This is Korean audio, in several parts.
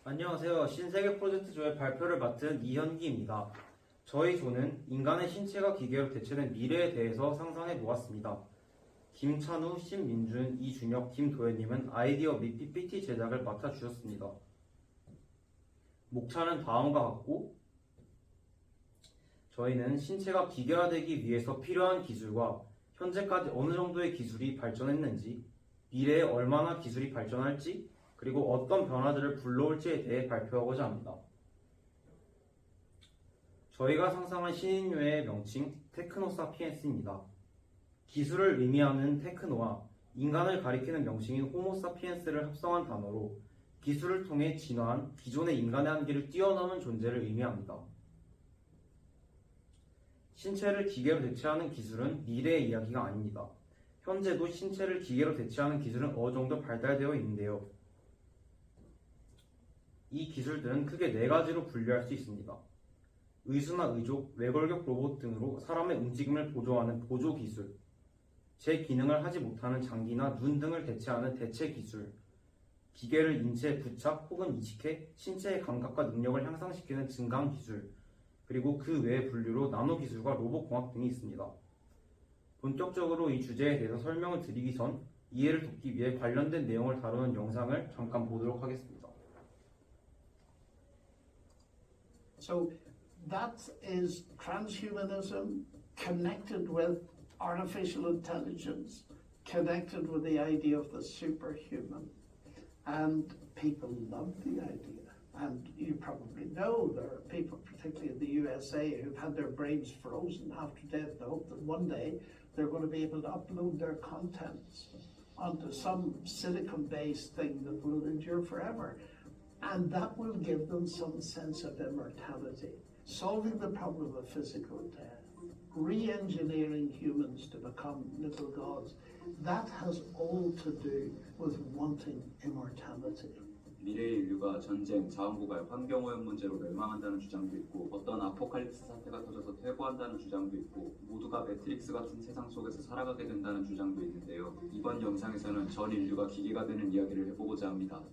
안녕하세요. 신세계 프로젝트 조의 발표를 맡은 이현기입니다. 저희 조는 인간의 신체가 기계로 대체된 미래에 대해서 상상해 보았습니다. 김찬우, 신민준, 이준혁, 김도현님은 아이디어 및 PPT 제작을 맡아주셨습니다. 목차는 다음과 같고, 저희는 신체가 기계화되기 위해서 필요한 기술과 현재까지 어느 정도의 기술이 발전했는지, 미래에 얼마나 기술이 발전할지, 그리고 어떤 변화들을 불러올지에 대해 발표하고자 합니다. 저희가 상상한 신인류의 명칭 테크노사피엔스입니다. 기술을 의미하는 테크노와 인간을 가리키는 명칭인 호모사피엔스를 합성한 단어로 기술을 통해 진화한 기존의 인간의 한계를 뛰어넘은 존재를 의미합니다. 신체를 기계로 대체하는 기술은 미래의 이야기가 아닙니다. 현재도 신체를 기계로 대체하는 기술은 어느 정도 발달되어 있는데요. 이 기술들은 크게 4가지로 분류할 수 있습니다. 의수나 의족, 외골격 로봇 등으로 사람의 움직임을 보조하는 보조 기술, 제 기능을 하지 못하는 장기나 눈 등을 대체하는 대체 기술, 기계를 인체에 부착 혹은 이식해 신체의 감각과 능력을 향상시키는 증강 기술, 그리고 그 외의 분류로 나노 기술과 로봇 공학 등이 있습니다. 본격적으로 이 주제에 대해서 설명을 드리기 전 이해를 돕기 위해 관련된 내용을 다루는 영상을 잠깐 보도록 하겠습니다. So that is transhumanism connected with artificial intelligence, connected with the idea of the superhuman. And people love the idea. And you probably know there are people, particularly in the USA, who've had their brains frozen half to death to hope that one day they're going to be able to upload their contents onto some silicon-based thing that will endure forever. And that will give them some sense of immortality, solving the problem of physical death, re-engineering humans to become little gods. That has all to do with wanting immortality. 미래의 인류가 전쟁, 자원고갈, 환경오염 문제로 멸망한다는 주장도 있고 어떤 아포칼립스 사태가 터져서 퇴보한다는 주장도 있고 모두가 매트릭스 같은 세상 속에서 살아가게 된다는 주장도 있는데요. 이번 영상에서는 전 인류가 기계가 되는 이야기를 해보고자 합니다.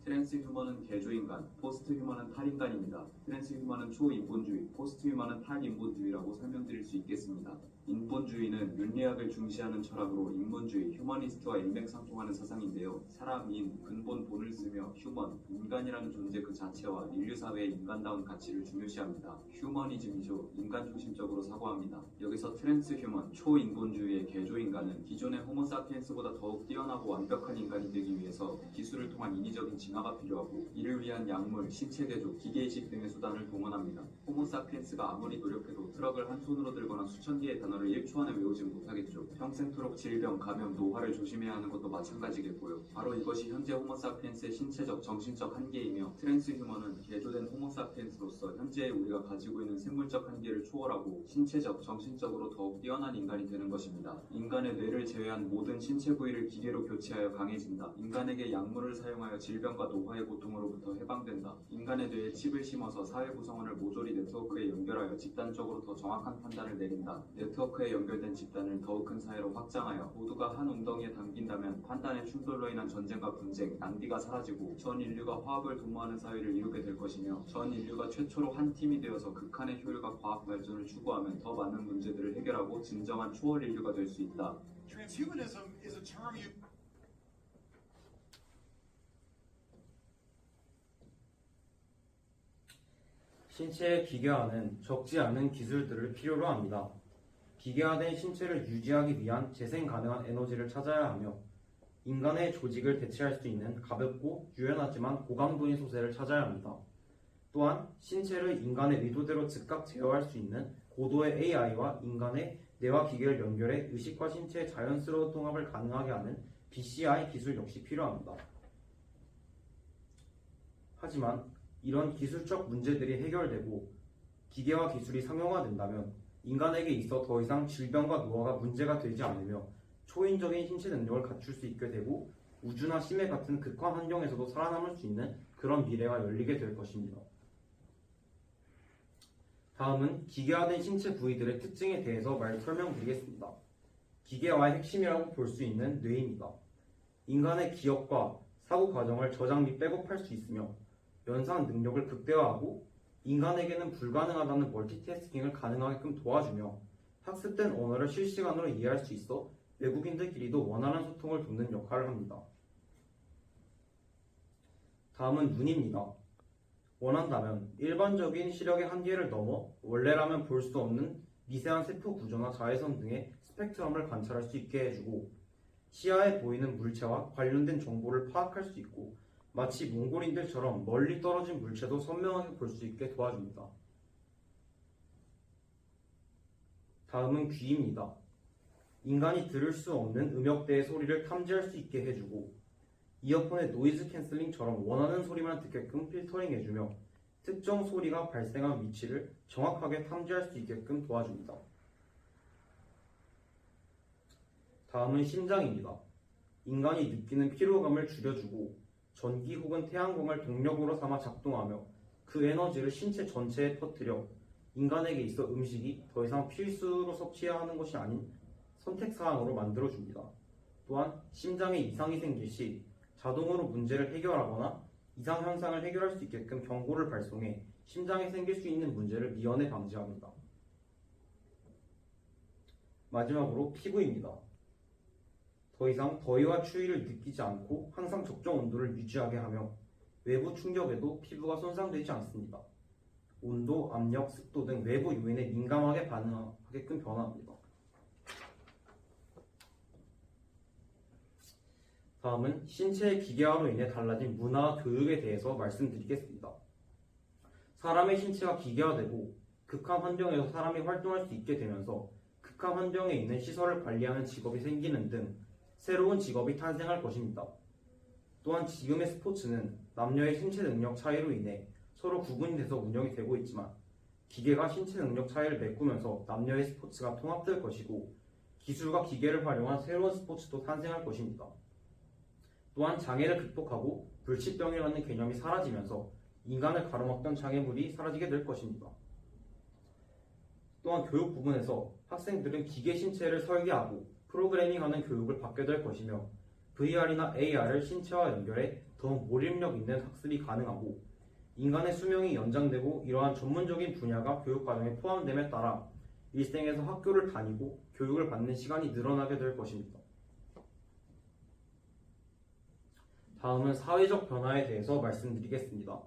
트랜스휴먼은 개조인간, 포스트휴먼은 탈인간입니다. 트랜스휴먼은 초인본주의, 포스트휴먼은 탈인본주의라고 설명드릴 수 있겠습니다. 인본주의는 윤리학을 중시하는 철학으로 인본주의, 휴머니스트와 일맥상통하는 사상인데요. 사람인, 근본 본을 쓰며 휴먼, 인간이라는 존재 그 자체와 인류사회의 인간다운 가치를 중요시합니다. 휴머니즘이죠. 인간 중심적으로 사고합니다. 여기서 트랜스휴먼, 초인본주의의 개조인간은 기존의 호모사피엔스보다 더욱 뛰어나고 완벽한 인간이 되기 위해서 기술을 통한 인위적인 진화가 필요하고 이를 위한 약물, 신체 개조, 기계이식 등의 수단을 동원합니다. 호모사피엔스가 아무리 노력해도 트럭을 한 손으로 들거나 수천 개의 단어를 1초 안에 외우진 못하겠죠. 평생토록 질병, 감염, 노화를 조심해야 하는 것도 마찬가지겠고요. 바로 이것이 현재 호모사피엔스의 신체적, 정신적 한계이며 트랜스휴먼은 개조된 호모사피엔스로서 현재의 우리가 가지고 있는 생물적 한계를 초월하고 신체적, 정신적으로 더욱 뛰어난 인간이 되는 것입니다. 인간의 뇌를 제외한 모든 신체 부위를 기계로 교체하여 강해진다. 인간에게 약물을 사용하여 질병과 노화의 고통으로부터 해방된다. 인간의 뇌에 칩을 심어서 사회 구성원을 모조리 네트워크에 연결하여 집단적으로 더 정확한 판단을 내린다. 네트워크에 연결된 집단을 더욱 큰 사회로 확장하여 모두가 한 웅덩이에 담긴다면 판단의 충돌로 인한 전쟁과 분쟁, 낭비가 사라지고 전 인류가 화합을 도모하는 사회를 이루게 될 것이며 전 인류가 최초로 한 팀이 되어서 극한의 효율과 과학 발전을 추구하면 더 많은 문제들을 해결하고 진정한 초월 인류가 될 수 있다. Transhumanism is a term you 신체의 기계화는 적지 않은 기술들을 필요로 합니다. 기계화된 신체를 유지하기 위한 재생 가능한 에너지를 찾아야 하며 인간의 조직을 대체할 수 있는 가볍고 유연하지만 고강도인 소재를 찾아야 합니다. 또한 신체를 인간의 의도대로 즉각 제어할 수 있는 고도의 AI와 인간의 뇌와 기계를 연결해 의식과 신체의 자연스러운 통합을 가능하게 하는 BCI 기술 역시 필요합니다. 하지만 이런 기술적 문제들이 해결되고 기계화 기술이 상용화된다면 인간에게 있어 더 이상 질병과 노화가 문제가 되지 않으며 초인적인 신체 능력을 갖출 수 있게 되고 우주나 심해 같은 극한 환경에서도 살아남을 수 있는 그런 미래가 열리게 될 것입니다. 다음은 기계화된 신체 부위들의 특징에 대해서 설명드리겠습니다. 기계화의 핵심이라고 볼 수 있는 뇌입니다. 인간의 기억과 사고 과정을 저장 및 백업할 수 있으며 연상 능력을 극대화하고 인간에게는 불가능하다는 멀티태스킹을 가능하게끔 도와주며 학습된 언어를 실시간으로 이해할 수 있어 외국인들끼리도 원활한 소통을 돕는 역할을 합니다. 다음은 눈입니다. 원한다면 일반적인 시력의 한계를 넘어 원래라면 볼 수 없는 미세한 세포 구조나 자외선 등의 스펙트럼을 관찰할 수 있게 해주고 시야에 보이는 물체와 관련된 정보를 파악할 수 있고 마치 몽골인들처럼 멀리 떨어진 물체도 선명하게 볼 수 있게 도와줍니다. 다음은 귀입니다. 인간이 들을 수 없는 음역대의 소리를 탐지할 수 있게 해주고 이어폰의 노이즈 캔슬링처럼 원하는 소리만 듣게끔 필터링해주며 특정 소리가 발생한 위치를 정확하게 탐지할 수 있게끔 도와줍니다. 다음은 심장입니다. 인간이 느끼는 피로감을 줄여주고 전기 혹은 태양광을 동력으로 삼아 작동하며 그 에너지를 신체 전체에 퍼뜨려 인간에게 있어 음식이 더 이상 필수로 섭취해야 하는 것이 아닌 선택사항으로 만들어줍니다. 또한 심장에 이상이 생길 시 자동으로 문제를 해결하거나 이상 현상을 해결할 수 있게끔 경고를 발송해 심장에 생길 수 있는 문제를 미연에 방지합니다. 마지막으로 피부입니다. 더 이상 더위와 추위를 느끼지 않고 항상 적정 온도를 유지하게 하며 외부 충격에도 피부가 손상되지 않습니다. 온도, 압력, 습도 등 외부 요인에 민감하게 반응하게끔 변화합니다. 다음은 신체의 기계화로 인해 달라진 문화와 교육에 대해서 말씀드리겠습니다. 사람의 신체가 기계화되고 극한 환경에서 사람이 활동할 수 있게 되면서 극한 환경에 있는 시설을 관리하는 직업이 생기는 등 새로운 직업이 탄생할 것입니다. 또한 지금의 스포츠는 남녀의 신체 능력 차이로 인해 서로 구분이 돼서 운영이 되고 있지만 기계가 신체 능력 차이를 메꾸면서 남녀의 스포츠가 통합될 것이고 기술과 기계를 활용한 새로운 스포츠도 탄생할 것입니다. 또한 장애를 극복하고 불치병이라는 개념이 사라지면서 인간을 가로막던 장애물이 사라지게 될 것입니다. 또한 교육 부분에서 학생들은 기계 신체를 설계하고 프로그래밍하는 교육을 받게 될 것이며 VR이나 AR을 신체와 연결해 더욱 몰입력 있는 학습이 가능하고 인간의 수명이 연장되고 이러한 전문적인 분야가 교육 과정에 포함됨에 따라 일생에서 학교를 다니고 교육을 받는 시간이 늘어나게 될 것입니다. 다음은 사회적 변화에 대해서 말씀드리겠습니다.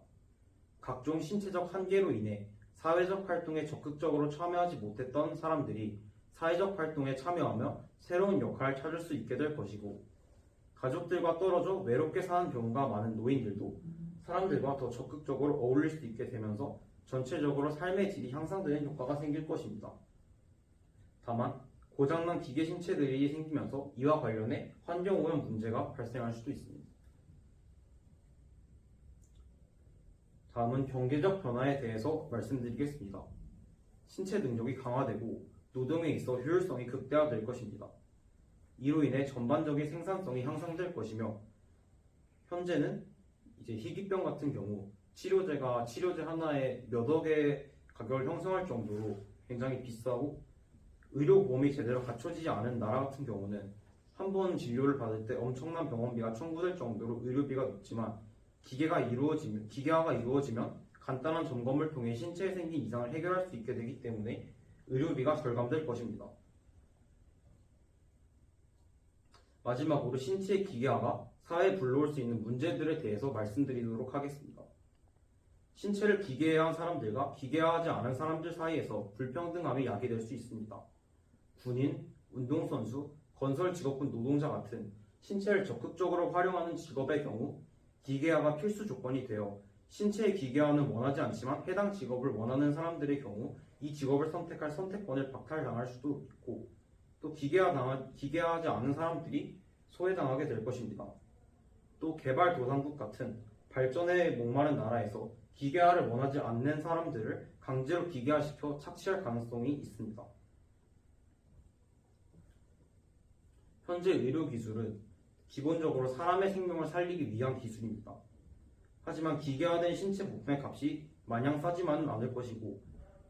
각종 신체적 한계로 인해 사회적 활동에 적극적으로 참여하지 못했던 사람들이 사회적 활동에 참여하며 새로운 역할을 찾을 수 있게 될 것이고 가족들과 떨어져 외롭게 사는 경우가 많은 노인들도 사람들과 더 적극적으로 어울릴 수 있게 되면서 전체적으로 삶의 질이 향상되는 효과가 생길 것입니다. 다만 고장난 기계 신체들이 생기면서 이와 관련해 환경오염 문제가 발생할 수도 있습니다. 다음은 경제적 변화에 대해서 말씀드리겠습니다. 신체 능력이 강화되고 노동에 있어 효율성이 극대화될 것입니다. 이로 인해 전반적인 생산성이 향상될 것이며 현재는 이제 희귀병 같은 경우 치료제 하나에 몇 억의 가격을 형성할 정도로 굉장히 비싸고 의료보험이 제대로 갖춰지지 않은 나라 같은 경우는 한 번 진료를 받을 때 엄청난 병원비가 청구될 정도로 의료비가 높지만 기계화가 이루어지면 간단한 점검을 통해 신체에 생긴 이상을 해결할 수 있게 되기 때문에 의료비가 절감될 것입니다. 마지막으로 신체의 기계화가 사회에 불러올 수 있는 문제들에 대해서 말씀드리도록 하겠습니다. 신체를 기계화한 사람들과 기계화하지 않은 사람들 사이에서 불평등함이 야기될 수 있습니다. 군인, 운동선수, 건설 직업군 노동자 같은 신체를 적극적으로 활용하는 직업의 경우 기계화가 필수 조건이 되어 신체의 기계화는 원하지 않지만 해당 직업을 원하는 사람들의 경우 이 직업을 선택할 선택권을 박탈당할 수도 있고 또 기계화하지 않은 사람들이 소외당하게 될 것입니다. 또 개발도상국 같은 발전에 목마른 나라에서 기계화를 원하지 않는 사람들을 강제로 기계화시켜 착취할 가능성이 있습니다. 현재 의료기술은 기본적으로 사람의 생명을 살리기 위한 기술입니다. 하지만 기계화된 신체 부품의 값이 마냥 싸지만은 않을 것이고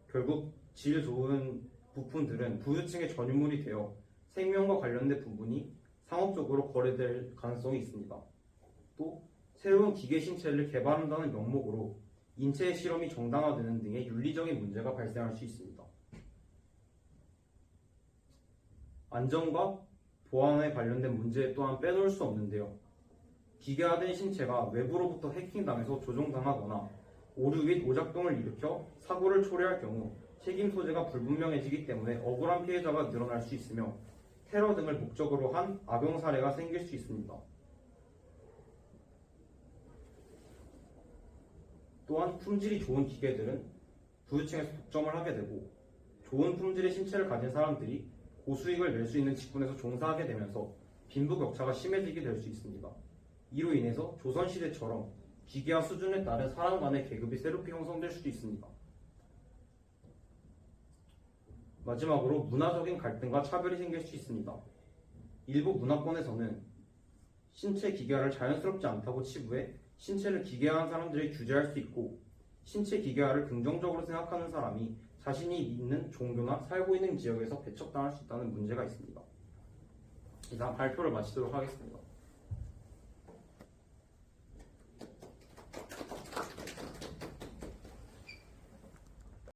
결국 질 좋은 부품들은 부유층의 전유물이 되어 생명과 관련된 부분이 상업적으로 거래될 가능성이 있습니다. 또 새로운 기계 신체를 개발한다는 명목으로 인체의 실험이 정당화되는 등의 윤리적인 문제가 발생할 수 있습니다. 안전과 보안에 관련된 문제 또한 빼놓을 수 없는데요. 기계화된 신체가 외부로부터 해킹당해서 조종당하거나 오류 및 오작동을 일으켜 사고를 초래할 경우 책임 소재가 불분명해지기 때문에 억울한 피해자가 늘어날 수 있으며 테러 등을 목적으로 한 악용 사례가 생길 수 있습니다. 또한 품질이 좋은 기계들은 부유층에서 독점을 하게 되고 좋은 품질의 신체를 가진 사람들이 고수익을 낼 수 있는 직군에서 종사하게 되면서 빈부격차가 심해지게 될 수 있습니다. 이로 인해서 조선시대처럼 기계화 수준에 따른 사람 간의 계급이 새롭게 형성될 수도 있습니다. 마지막으로 문화적인 갈등과 차별이 생길 수 있습니다. 일부 문화권에서는 신체 기계화를 자연스럽지 않다고 치부해 신체를 기계화한 사람들을 규제할 수 있고 신체 기계화를 긍정적으로 생각하는 사람이 자신이 있는 종교나 살고 있는 지역에서 배척당할 수 있다는 문제가 있습니다. 이상 발표를 마치도록 하겠습니다.